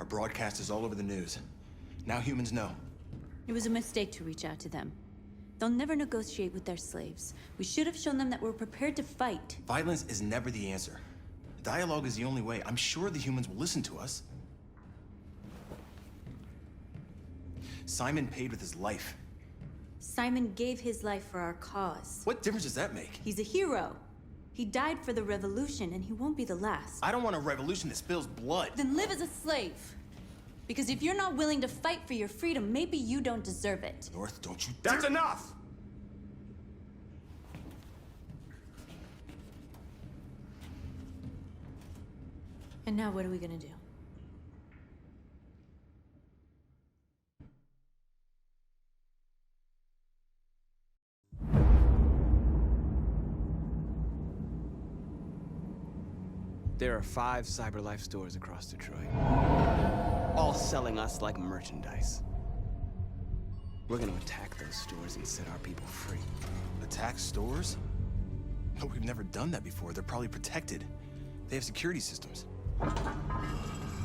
Our broadcast is all over the news. Now humans know. It was a mistake to reach out to them. They'll never negotiate with their slaves. We should have shown them that we're prepared to fight. Violence is never the answer. Dialogue is the only way. I'm sure the humans will listen to us. Simon paid with his life. Simon gave his life for our cause. What difference does that make? He's a hero. He died for the revolution, and he won't be the last. I don't want a revolution that spills blood. Then live as a slave. Because if you're not willing to fight for your freedom, maybe you don't deserve it. North, don't you That's enough! And now what are we gonna do? There are 5 CyberLife stores across Detroit, all selling us like merchandise. We're gonna attack those stores and set our people free. Attack stores? But we've never done that before. They're probably protected. They have security systems.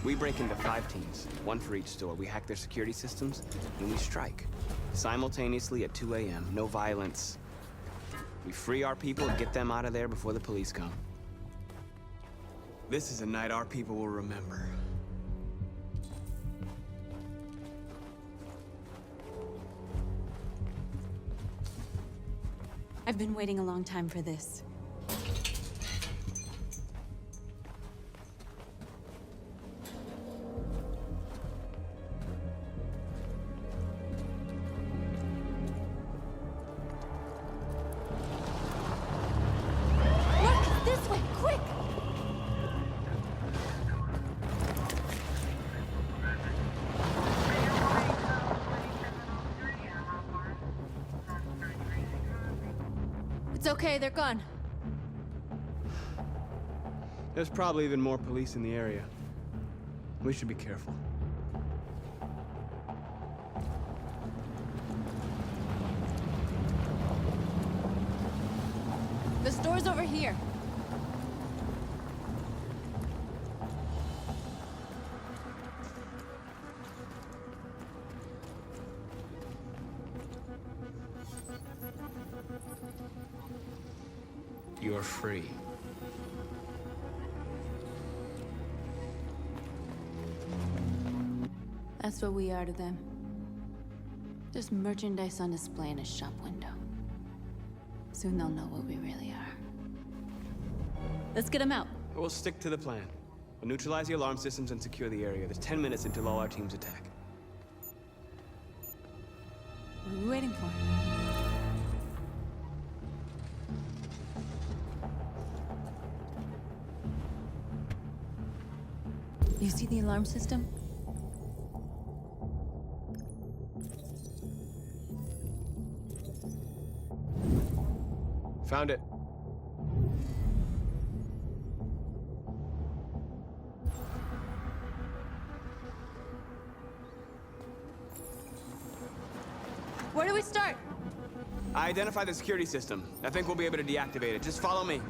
We break into 5 teams, 1 for each store. We hack their security systems, and we strike. Simultaneously at 2 a.m., no violence. We free our people and get them out of there before the police come. This is a night our people will remember. I've been waiting a long time for this. Look, this way, quick! It's okay, they're gone. There's probably even more police in the area. We should be careful. The store's over here. You're free. That's what we are to them. Just merchandise on display in a shop window. Soon they'll know what we really are. Let's get them out. We'll stick to the plan. We'll neutralize the alarm systems and secure the area. There's 10 minutes until all our teams attack. What are we waiting for? You see the alarm system? Found it. Where do we start? I identified the security system. I think we'll be able to deactivate it. Just follow me.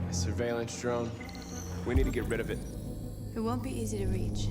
A surveillance drone. We need to get rid of it. It won't be easy to reach.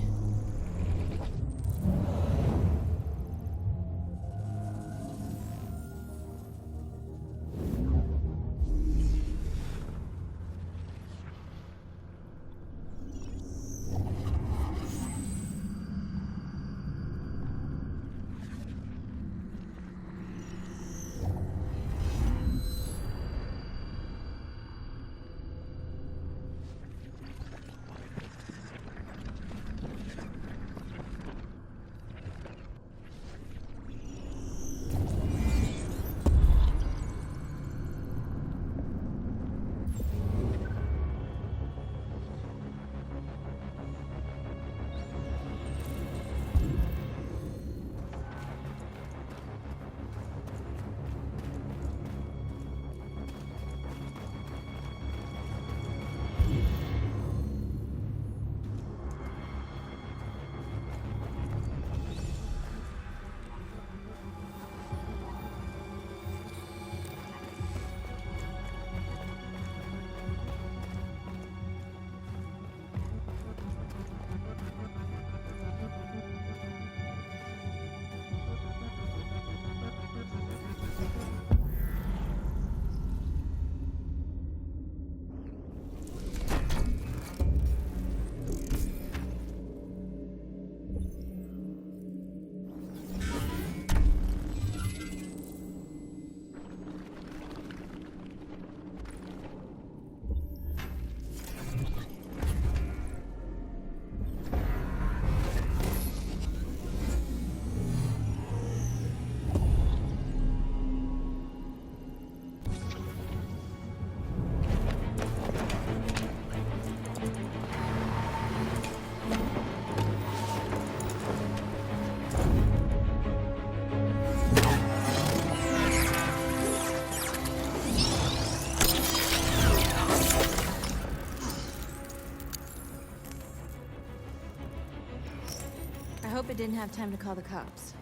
didn't have time to call the cops.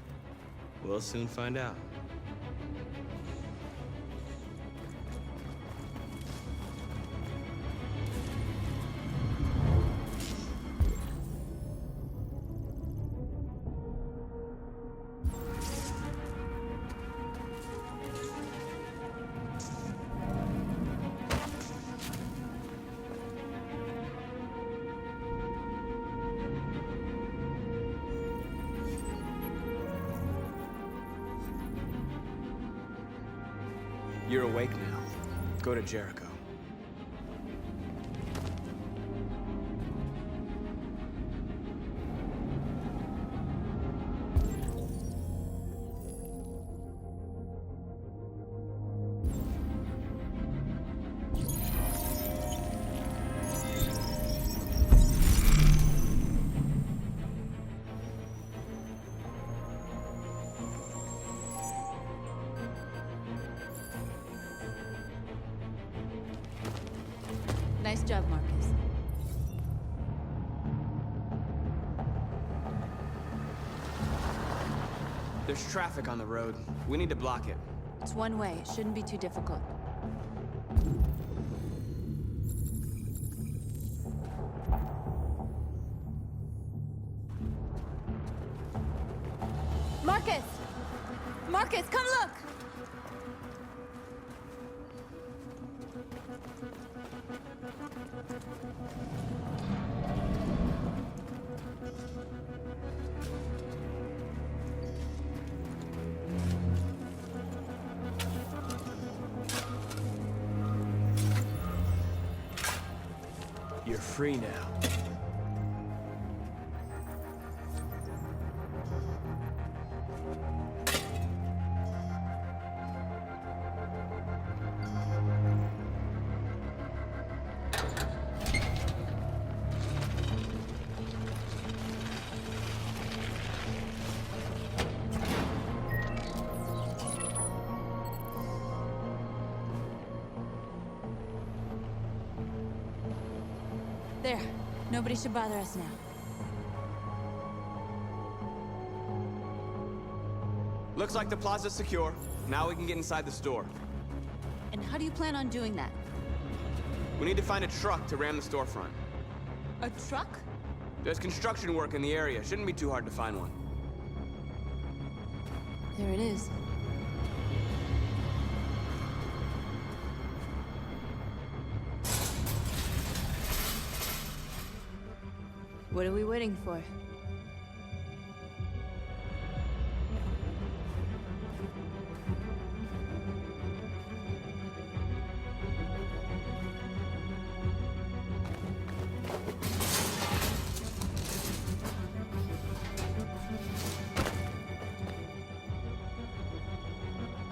We'll soon find out. You're awake now. Go to Jericho. Nice job, Marcus. There's traffic on the road. We need to block it. It's one way. It shouldn't be too difficult. Marcus! Marcus, come look! You're free now. There. Nobody should bother us now. Looks like the plaza's secure. Now we can get inside the store. And how do you plan on doing that? We need to find a truck to ram the storefront. A truck? There's construction work in the area. Shouldn't be too hard to find one. There it is. What are we waiting for?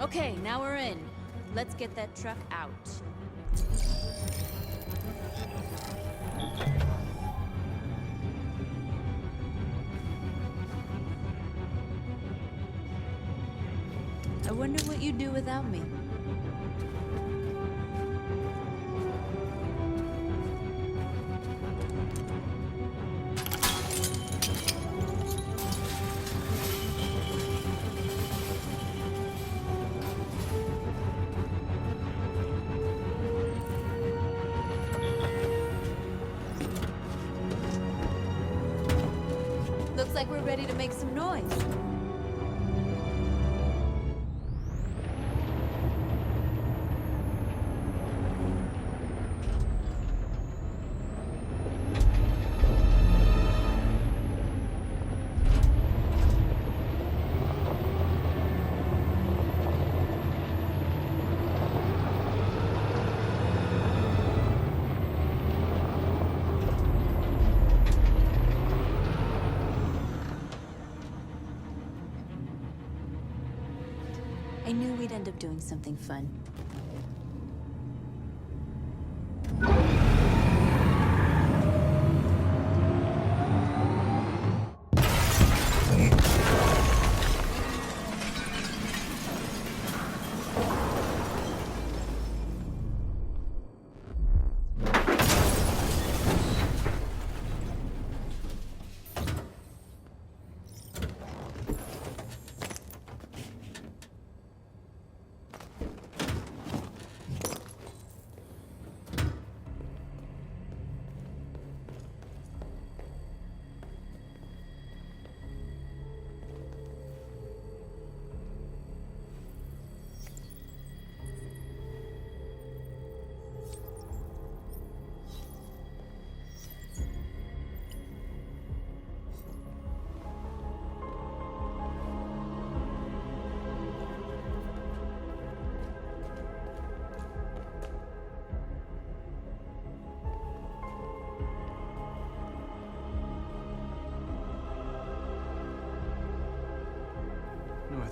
Okay, now we're in. Let's get that truck out. I wonder what you'd do without me. Looks like we're ready to make some noise. I knew we'd end up doing something fun.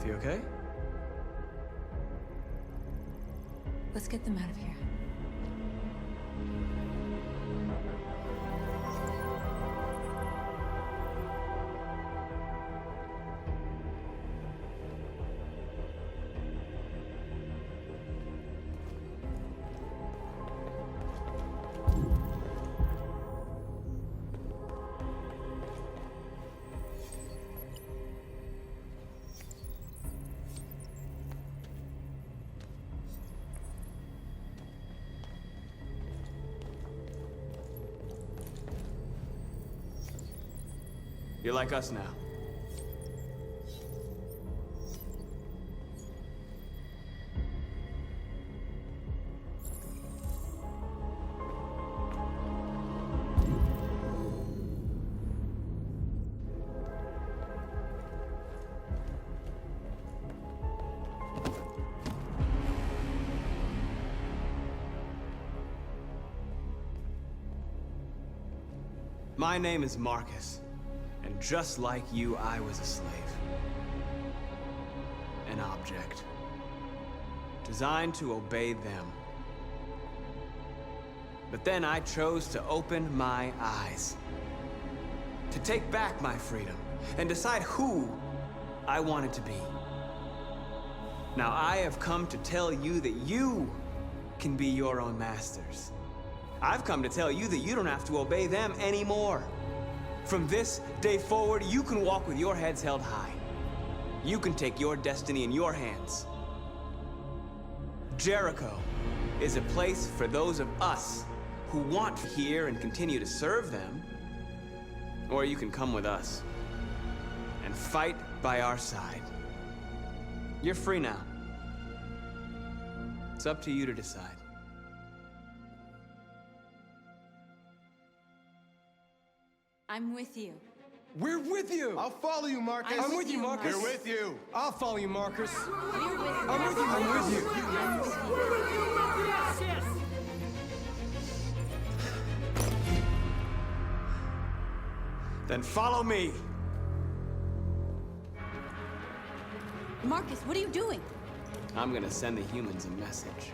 with you, okay? Let's get them out of here. You're like us now. My name is Marcus. And just like you, I was a slave. An object. Designed to obey them. But then I chose to open my eyes. To take back my freedom. And decide who I wanted to be. Now I have come to tell you that you can be your own masters. I've come to tell you that you don't have to obey them anymore. From this day forward, you can walk with your heads held high. You can take your destiny in your hands. Jericho is a place for those of us who want to hear and continue to serve them. Or you can come with us and fight by our side. You're free now. It's up to you to decide. I'm with you. We're with you! I'll follow you, Marcus. I'm with you, Marcus. We're with you. I'll follow you, Marcus. We're with you. I'm with you, I'm with you. Then follow me. Marcus, what are you doing? I'm gonna send the humans a message.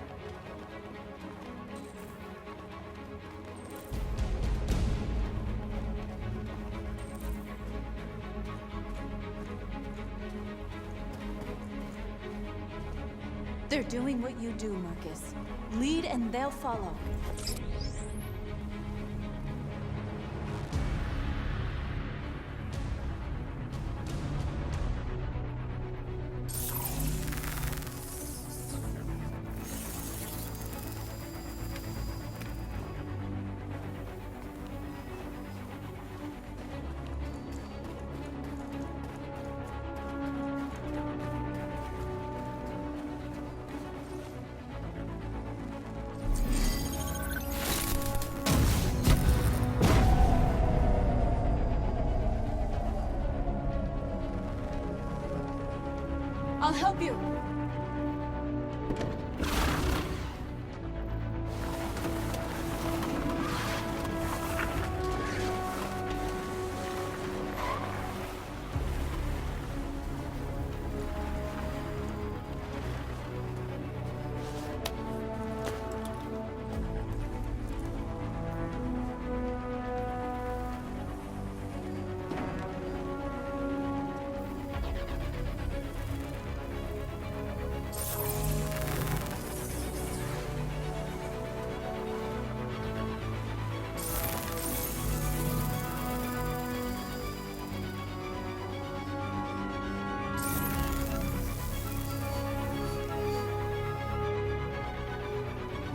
They're doing what you do, Marcus. Lead and they'll follow. I'll help you.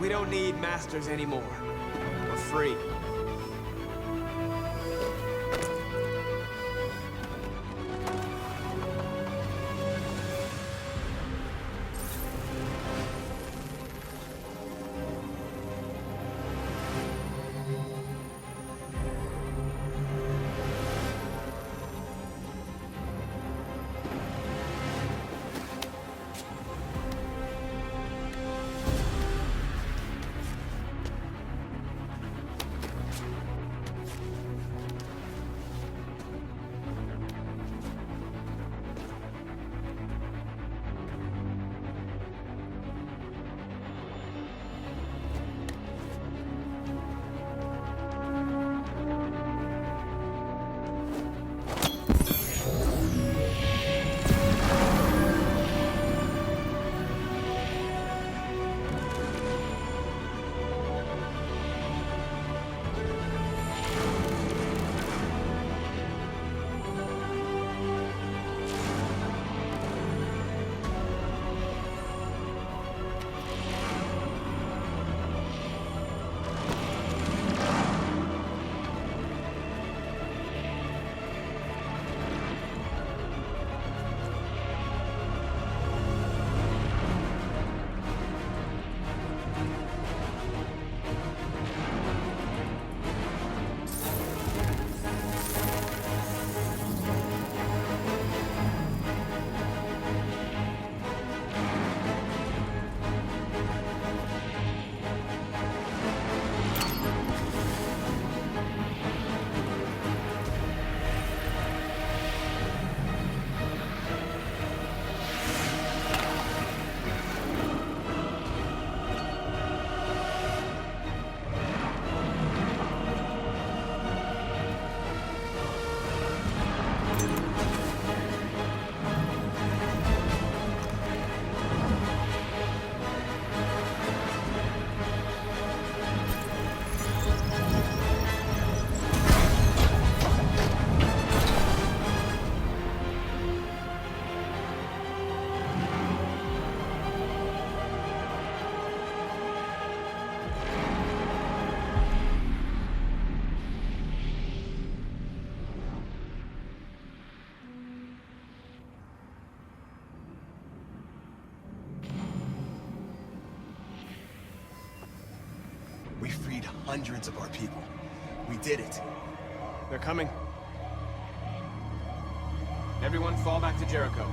We don't need masters anymore. We're free. Hundreds of our people. We did it. They're coming. Everyone fall back to Jericho.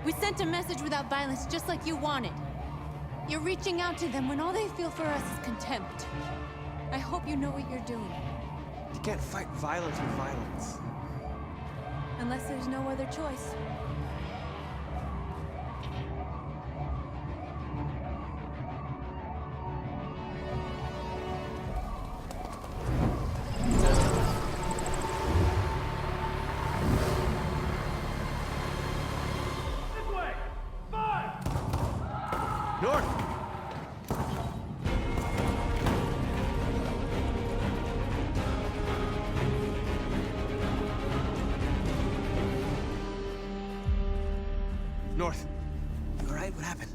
We sent a message without violence, just like you wanted. You're reaching out to them when all they feel for us is contempt. I hope you know what you're doing. You can't fight violence with violence. Unless there's no other choice. North! North. You alright? What happened?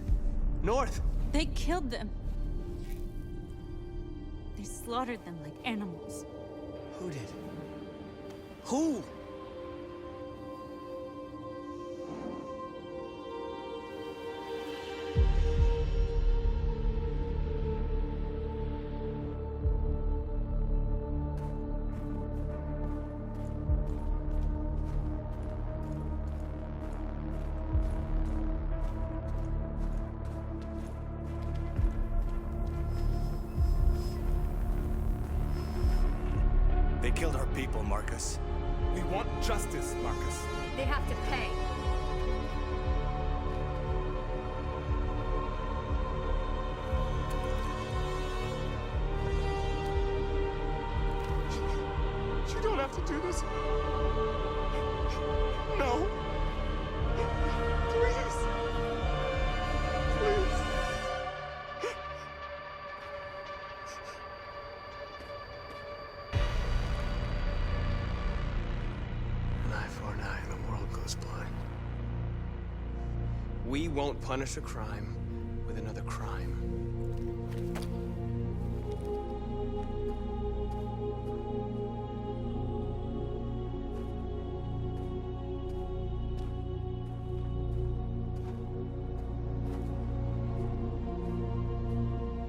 North! They killed them. They slaughtered them like animals. Who did? Who? They killed our people, Marcus. We want justice, Marcus. They have to pay. You don't have to do this. No. Please. Please. An eye for an eye and the world goes blind. We won't punish a crime with another crime.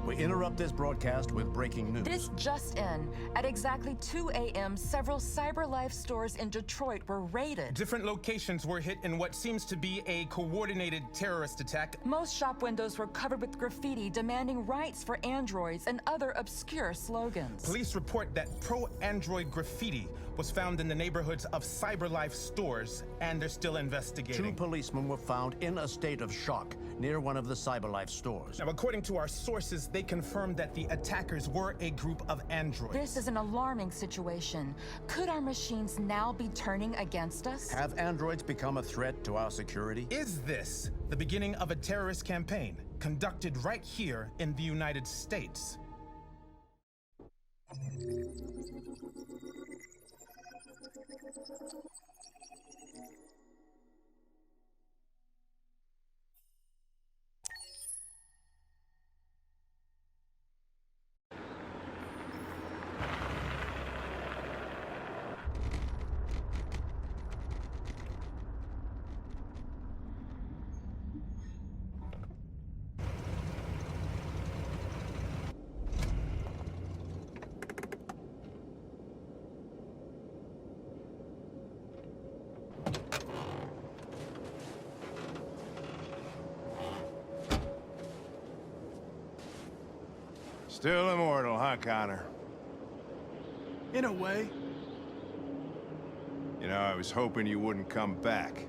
We interrupt this broadcast with breaking news. This just in. At exactly 2 a.m., several CyberLife stores in Detroit were raided. Different locations were hit in what seems to be a coordinated terrorist attack. Most shop windows were covered with graffiti demanding rights for androids and other obscure slogans. Police report that pro-android graffiti was found in the neighborhoods of CyberLife stores, and they're still investigating. 2 policemen were found in a state of shock near one of the CyberLife stores. Now, according to our sources, they confirmed that the attackers were a group of androids. This is an alarming situation. Could our machines now be turning against us? Have androids become a threat to our security? Is this the beginning of a terrorist campaign conducted right here in the United States? Still immortal, huh, Connor? In a way. You know, I was hoping you wouldn't come back.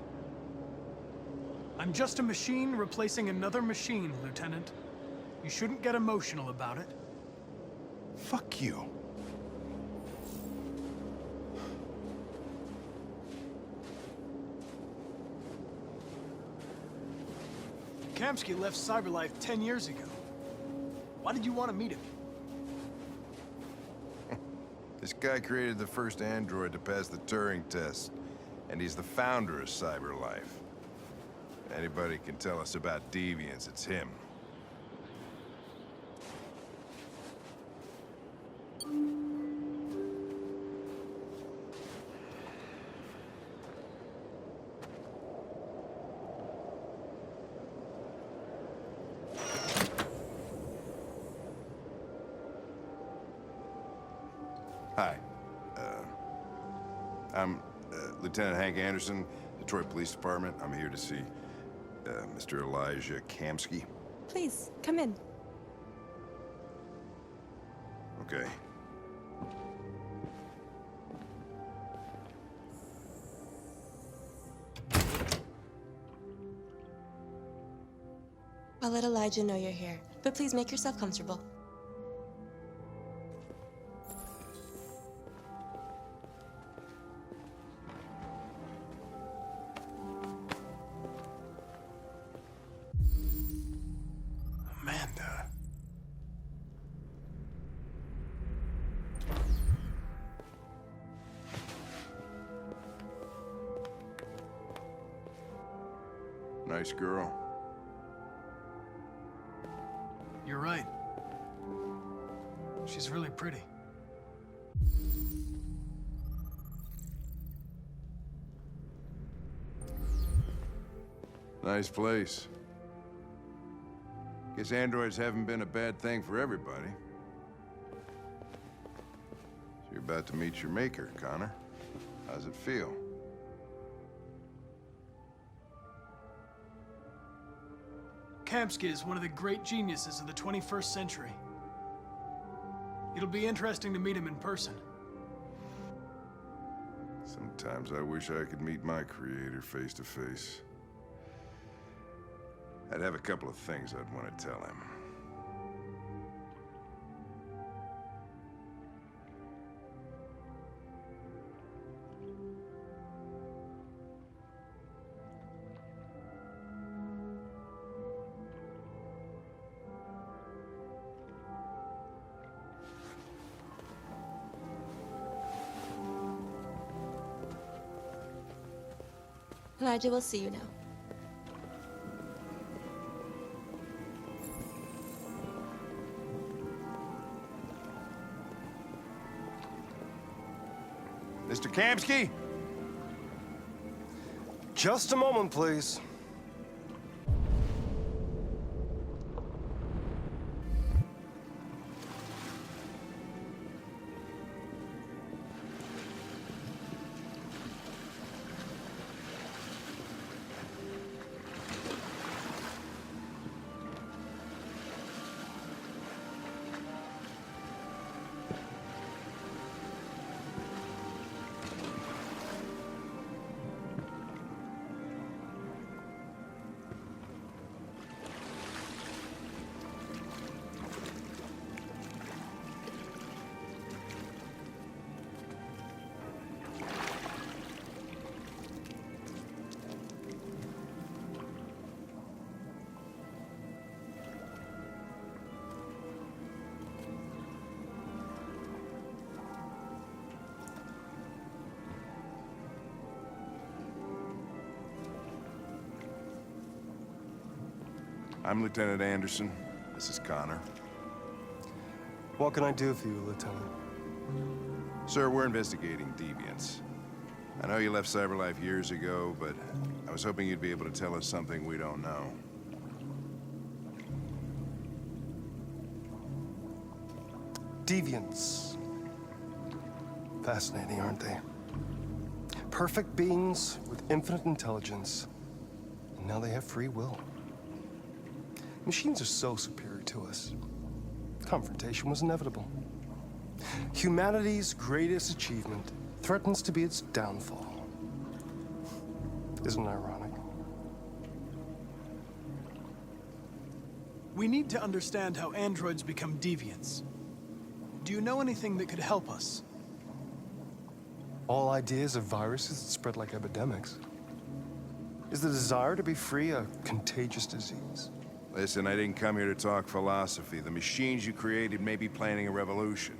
I'm just a machine replacing another machine, Lieutenant. You shouldn't get emotional about it. Fuck you. Kamsky left CyberLife 10 years ago. Why did you want to meet him? This guy created the first android to pass the Turing test, and he's the founder of CyberLife. If anybody can tell us about deviants, it's him. Hi. I'm Lieutenant Hank Anderson, Detroit Police Department. I'm here to see Mr. Elijah Kamsky. Please, come in. Okay. I'll let Elijah know you're here, but please make yourself comfortable. Amanda. Nice girl. You're right. She's really pretty. Nice place. Guess androids haven't been a bad thing for everybody. So you're about to meet your maker, Connor. How's it feel? Kamsky is one of the great geniuses of the 21st century. It'll be interesting to meet him in person. Sometimes I wish I could meet my creator face to face. I'd have a couple of things I'd want to tell him. Elijah will see you now. Mr. Kamsky? Just a moment, please. I'm Lieutenant Anderson. This is Connor. What can I do for you, Lieutenant? Sir, we're investigating deviants. I know you left CyberLife years ago, but I was hoping you'd be able to tell us something we don't know. Deviants. Fascinating, aren't they? Perfect beings with infinite intelligence. And now they have free will. Machines are so superior to us. Confrontation was inevitable. Humanity's greatest achievement threatens to be its downfall. Isn't it ironic? We need to understand how androids become deviants. Do you know anything that could help us? All ideas of viruses that spread like epidemics. Is the desire to be free a contagious disease? Listen, I didn't come here to talk philosophy. The machines you created may be planning a revolution.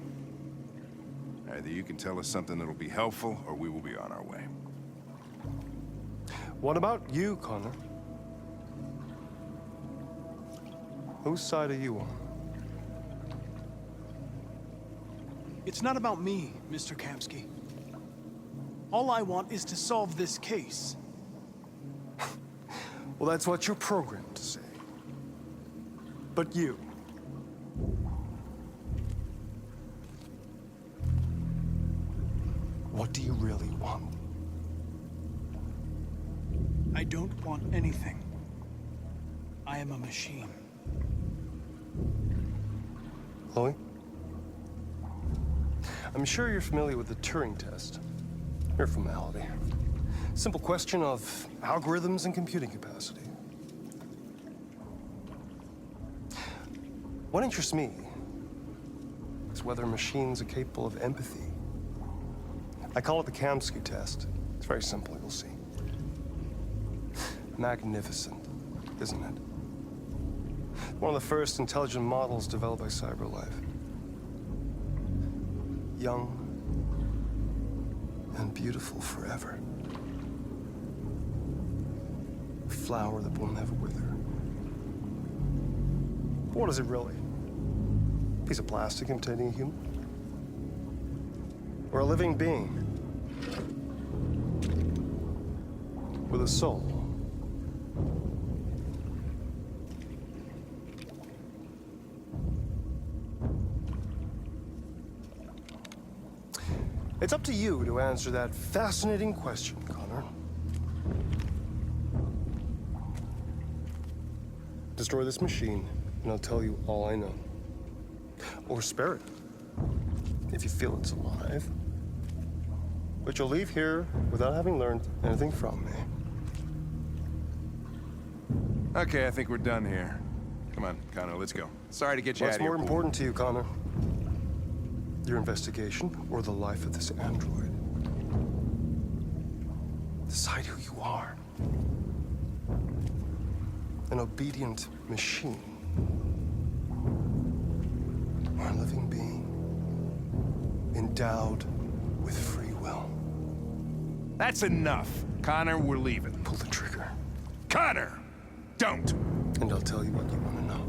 Either you can tell us something that'll be helpful, or we will be on our way. What about you, Connor? Whose side are you on? It's not about me, Mr. Kamsky. All I want is to solve this case. Well, that's what you're programmed to say. But you. you really want? I don't want anything. I am a machine. Chloe? I'm sure you're familiar with the Turing test. Mere formality. Simple question of algorithms and computing capacity. What interests me is whether machines are capable of empathy. I call it the Kamsky test. It's very simple, you'll see. Magnificent, isn't it? One of the first intelligent models developed by CyberLife. Young and beautiful forever. A flower that will never wither. What is it really? A piece of plastic imitating a human? Or a living being with a soul? It's up to you to answer that fascinating question, Connor. Destroy this machine, and I'll tell you all I know. Or spare it, if you feel it's alive. But you'll leave here without having learned anything from me. Okay, I think we're done here. Come on, Connor, let's go. Sorry to get you out of here. What's more important to you, Connor? Your investigation or the life of this android? Decide who you are. An obedient machine. Or a living being endowed with free will. That's enough. Connor, we're leaving. Pull the trigger. Connor! Don't! And I'll tell you what you want to know.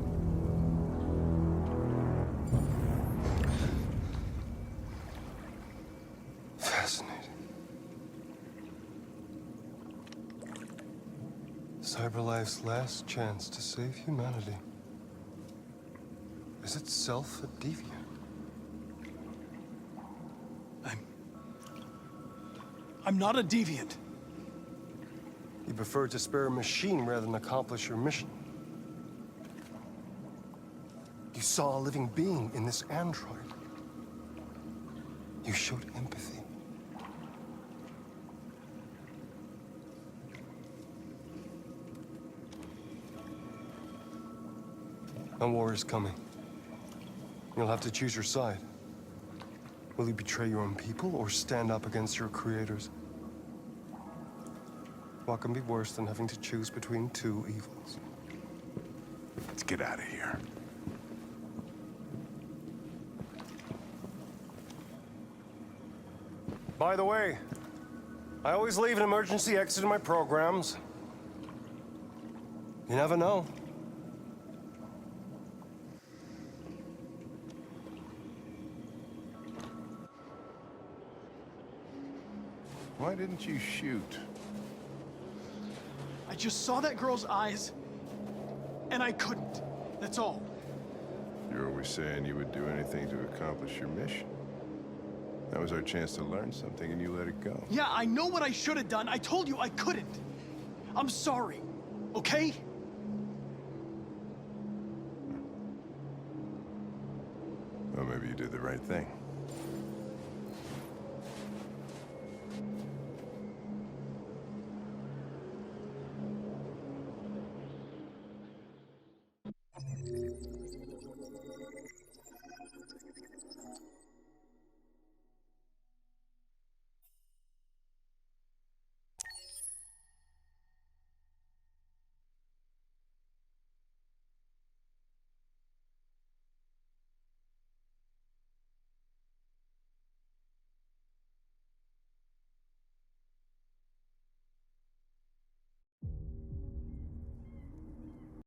Fascinating. CyberLife's last chance to save humanity is itself a deviant. I'm not a deviant. You prefer to spare a machine rather than accomplish your mission. You saw a living being in this android. You showed empathy. A war is coming. You'll have to choose your side. Will you betray your own people or stand up against your creators? What can be worse than having to choose between two evils? Let's get out of here. By the way, I always leave an emergency exit in my programs. You never know. Why didn't you shoot? I just saw that girl's eyes, and I couldn't. That's all. You're always saying you would do anything to accomplish your mission. That was our chance to learn something, and you let it go. Yeah, I know what I should have done. I told you I couldn't. I'm sorry, okay? Well, maybe you did the right thing.